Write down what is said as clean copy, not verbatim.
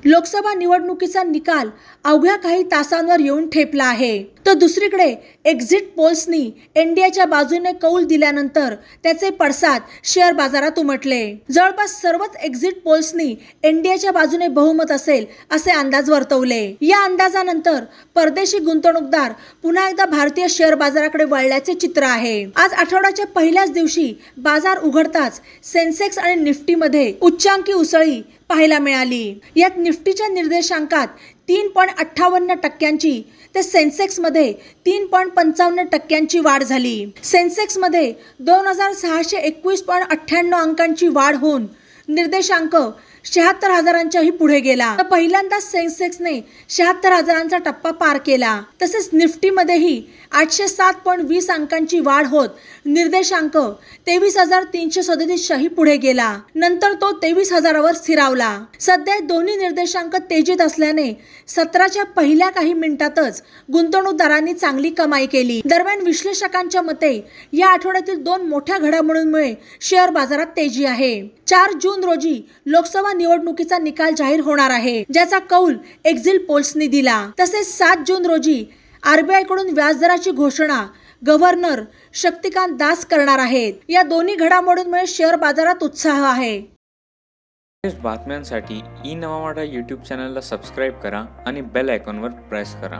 लोकसभा निवडणुकीचा निकाल अवघ्या काही तासांवर येऊन ठेपला आहे। तर दुसरीकडे एक्झिट पोल्सनी एनडीएच्या बाजूने कौल दिल्यानंतर त्याचे पडसाद शेअर बाजारात उमटले। जवळपास सर्वच एक्झिट पोल्सनी एनडीएच्या बाजूने बहुमत असेल असे अंदाज वर्तवले। या अंदाजानंतर परदेशी गुंतवणूकदार पुन्हा एकदा भारतीय शेअर बाजाराकडे वळल्याचे चित्र आहे। आज आठवड्याच्या पहिल्याच दिवशी बाजार उघडताच सेन्सेक्स आणि निफ्टीमध्ये उच्चांकी उसळी पाहायला मिळाली। यात निफ्टीच्या निर्देशांकात 3.58% ते सेन्सेक्स मध्ये 3.55% वाढ झाली। सेन्सेक्स मध्ये 2621.98 अंकांची वाढ होऊन निर्देशांक 76,000च्याही पुढे गेला। तर पहिल्यांदाच सेन्सेक्सने 76,000चा टप्पा पार केला। तसेच निफ्टीमध्येही 807.20 अंकांची वाढ होत निर्देशांक 23,337च्याही पुढे गेला। नंतर तो 23,000वर स्थिरावला। सध्या दोन्ही निर्देशांक तेजीत असल्याने सत्राच्या पहिल्या काही मिनिटातच गुंतवणूकदारांनी चांगली कमाई केली। दरम्यान विश्लेषकांच्या मते या आठवड्यातील दोन मोठ्या घडामोडींमुळे शेअर बाजारात तेजी आहे। 4 जून रोजी लोकसभा निवडणुकीचा निकाल जाहीर होणार आहे, ज्याचा कौल एक्झिट पोल्सनी दिला। तसेच 7 जून रोजी आरबीआय कडून व्याजदराची घोषणा गव्हर्नर शक्तिकांत दास करणार आहेत। या दोन्ही घडामोडींमुळे शेअर बाजारात उत्साह आहे। बातम्यांसाठी ई नवा मराठा यूट्यूब चॅनलला सबस्क्राईब करा आणि बेल आयकॉनवर प्रेस करा।